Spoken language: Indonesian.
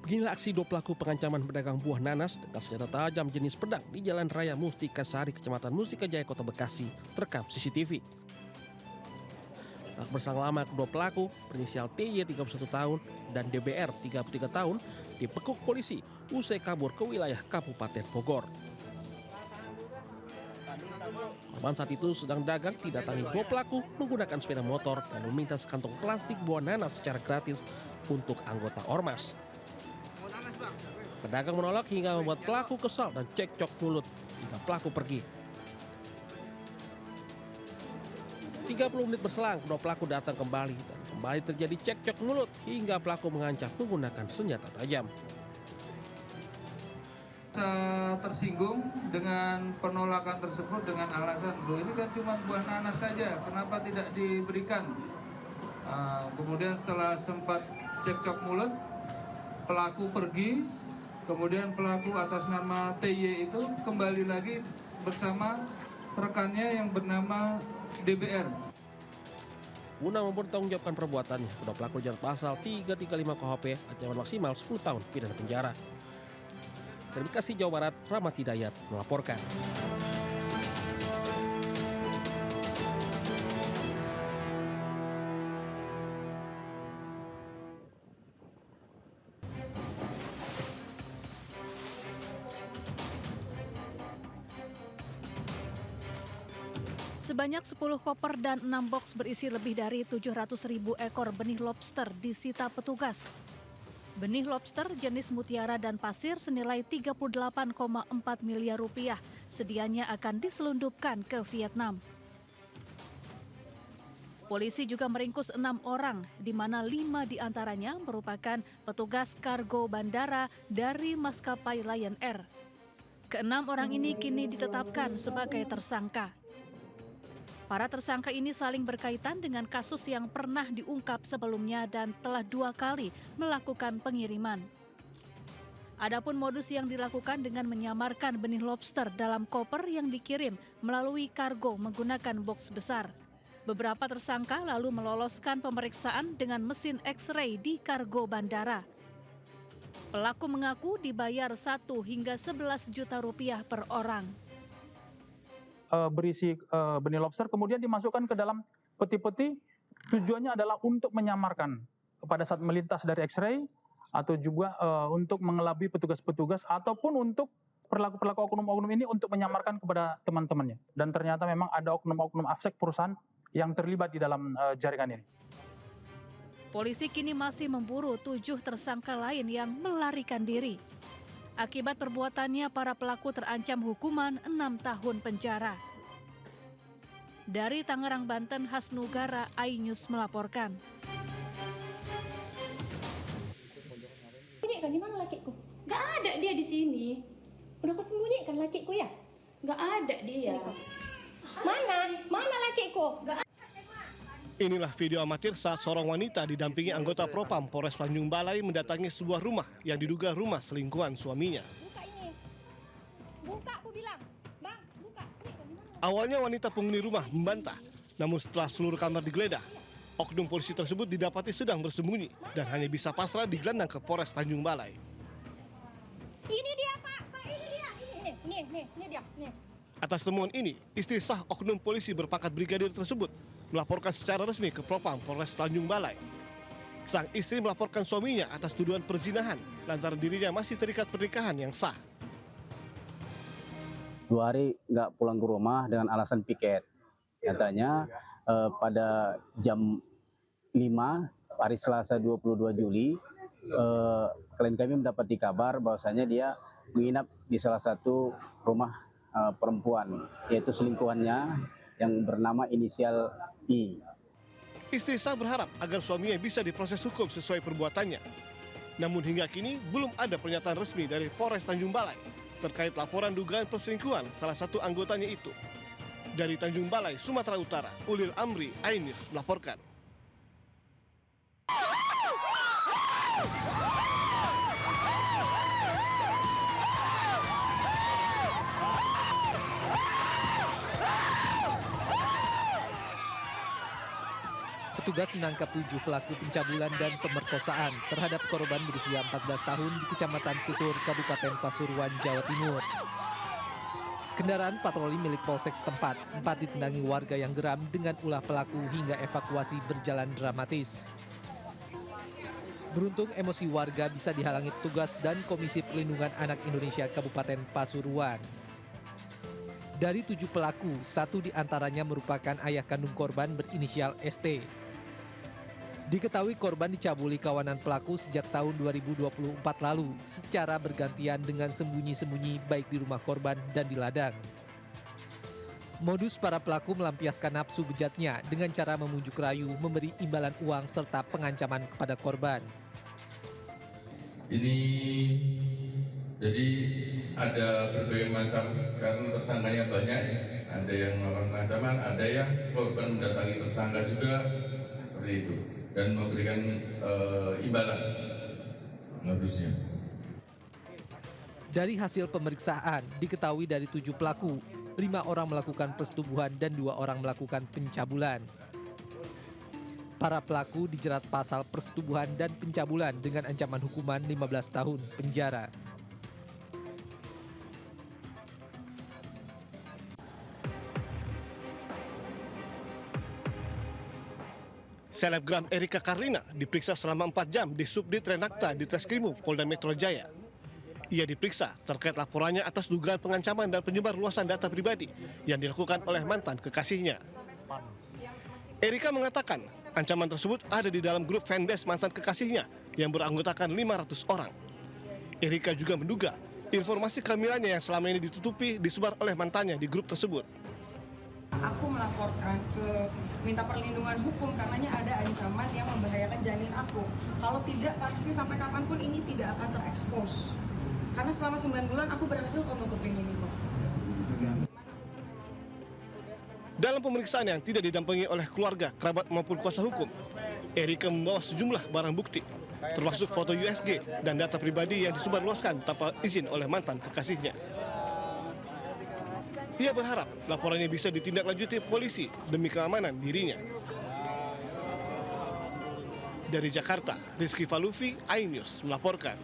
Beginilah aksi dua pelaku pengancaman pedagang buah nanas dengan senjata tajam jenis pedang di Jalan Raya Mustika Sari, Kecamatan Mustika Jaya, Kota Bekasi, terekam CCTV. Tak berselang lama, kedua pelaku berinisial TY 31 tahun dan DBR 33 tahun dibekuk polisi usai kabur ke wilayah Kabupaten Bogor. Korban saat itu sedang dagang didatangi dua pelaku menggunakan sepeda motor dan meminta sekantong plastik buah nanas secara gratis untuk anggota ormas. Pedagang menolak hingga membuat pelaku kesal dan cekcok mulut hingga pelaku pergi. 30 menit berselang, kedua pelaku datang kembali dan kembali terjadi cekcok mulut hingga pelaku mengancam menggunakan senjata tajam. Saya tersinggung dengan penolakan tersebut dengan alasan, loh ini kan cuma buah nanas saja, kenapa tidak diberikan? Kemudian setelah sempat cekcok mulut, pelaku pergi. Kemudian pelaku atas nama TY itu kembali lagi bersama rekannya yang bernama DBR. Guna mempertanggungjawabkan perbuatannya, kedua pelaku dijerat pasal 335 KUHP, ancaman maksimal 10 tahun pidana penjara. Dari Bekasi, Jawa Barat, Rahmat Hidayat melaporkan. Sebanyak 10 koper dan 6 box berisi lebih dari 700.000 ekor benih lobster disita petugas. Benih lobster jenis mutiara dan pasir senilai 38,4 miliar rupiah sedianya akan diselundupkan ke Vietnam. Polisi juga meringkus 6 orang, di mana 5 diantaranya merupakan petugas kargo bandara dari maskapai Lion Air. Keenam orang ini kini ditetapkan sebagai tersangka. Para tersangka ini saling berkaitan dengan kasus yang pernah diungkap sebelumnya dan telah 2 kali melakukan pengiriman. Adapun modus yang dilakukan dengan menyamarkan benih lobster dalam koper yang dikirim melalui kargo menggunakan box besar. Beberapa tersangka lalu meloloskan pemeriksaan dengan mesin X-ray di kargo bandara. Pelaku mengaku dibayar 1 hingga 11 juta rupiah per orang. Berisi benih lobster kemudian dimasukkan ke dalam peti-peti, tujuannya adalah untuk menyamarkan pada saat melintas dari X-ray atau juga untuk mengelabui petugas-petugas ataupun untuk pelaku-pelaku oknum-oknum ini untuk menyamarkan kepada teman-temannya. Dan ternyata memang ada oknum-oknum afsek perusahaan yang terlibat di dalam jaringan ini. Polisi kini masih memburu 7 tersangka lain yang melarikan diri. Akibat perbuatannya, para pelaku terancam hukuman 6 tahun penjara. Dari Tangerang, Banten, Hasnugara, iNews melaporkan. Sembunyikan di mana lakiku? Gak ada dia di sini. Udah kau sembunyikan lakiku ya? Gak ada dia. Mana lakiku? Gak ada. Inilah video amatir saat seorang wanita didampingi anggota Propam Polres Tanjung Balai mendatangi sebuah rumah yang diduga rumah selingkuhan suaminya. Buka ini. Buka aku bilang. Bang, buka. Awalnya wanita penghuni rumah membantah, namun setelah seluruh kamar digeledah, oknum polisi tersebut didapati sedang bersembunyi dan hanya bisa pasrah digelandang ke Polres Tanjung Balai. Ini dia, Pak. Pak, ini dia. Ini dia. Nih. Atas temuan ini, istri sah oknum polisi berpangkat brigadir tersebut melaporkan secara resmi ke Propam Polres Tanjung Balai. Sang istri melaporkan suaminya atas tuduhan perzinahan lantaran dirinya masih terikat pernikahan yang sah. 2 hari nggak pulang ke rumah dengan alasan piket. Katanya pada jam 5 hari Selasa 22 Juli klien kami mendapati kabar bahwasanya dia menginap di salah satu rumah perempuan, yaitu selingkuhannya yang bernama inisial I. Istri sah berharap agar suaminya bisa diproses hukum sesuai perbuatannya. Namun hingga kini belum ada pernyataan resmi dari Polres Tanjung Balai terkait laporan dugaan perselingkuhan salah satu anggotanya itu. Dari Tanjung Balai, Sumatera Utara, Ulil Amri, iNews melaporkan. Petugas menangkap 7 pelaku pencabulan dan pemerkosaan terhadap korban berusia 14 tahun di Kecamatan Tutur, Kabupaten Pasuruan, Jawa Timur. Kendaraan patroli milik Polsek setempat sempat ditendangi warga yang geram dengan ulah pelaku hingga evakuasi berjalan dramatis. Beruntung emosi warga bisa dihalangi petugas dan Komisi Perlindungan Anak Indonesia Kabupaten Pasuruan. Dari 7 pelaku, 1 diantaranya merupakan ayah kandung korban berinisial ST. Diketahui korban dicabuli kawanan pelaku sejak tahun 2024 lalu secara bergantian dengan sembunyi-sembunyi baik di rumah korban dan di ladang. Modus para pelaku melampiaskan nafsu bejatnya dengan cara memujuk rayu, memberi imbalan uang serta pengancaman kepada korban. Ini jadi ada berbagai macam karena tersangkanya banyak ya. Ada yang melakukan ancaman, ada yang korban mendatangi tersangka juga seperti itu dan memberikan imbalan modusnya. Dari hasil pemeriksaan diketahui dari 7 pelaku, 5 orang melakukan persetubuhan dan 2 orang melakukan pencabulan. Para pelaku dijerat pasal persetubuhan dan pencabulan dengan ancaman hukuman 15 tahun penjara. Selebgram Erika Karlina diperiksa selama 4 jam di Subdit Renakta di Treskrimum Polda Metro Jaya. Ia diperiksa terkait laporannya atas dugaan pengancaman dan penyebar luasan data pribadi yang dilakukan oleh mantan kekasihnya. Erika mengatakan ancaman tersebut ada di dalam grup fanbase mantan kekasihnya yang beranggotakan 500 orang. Erika juga menduga informasi kehamilannya yang selama ini ditutupi disebar oleh mantannya di grup tersebut. Aku melaporkan ke minta perlindungan hukum karenanya ada ancaman yang membahayakan janin aku. Kalau tidak pasti sampai kapanpun ini tidak akan terekspos. Karena selama 9 bulan aku berhasil kok nutupin ini kok. Dalam pemeriksaan yang tidak didampingi oleh keluarga, kerabat maupun kuasa hukum, Erika membawa sejumlah barang bukti, termasuk foto USG dan data pribadi yang disebarluaskan tanpa izin oleh mantan kekasihnya. Ia berharap laporannya bisa ditindaklanjuti polisi demi keamanan dirinya. Dari Jakarta, Rizky Falufi, iNews melaporkan.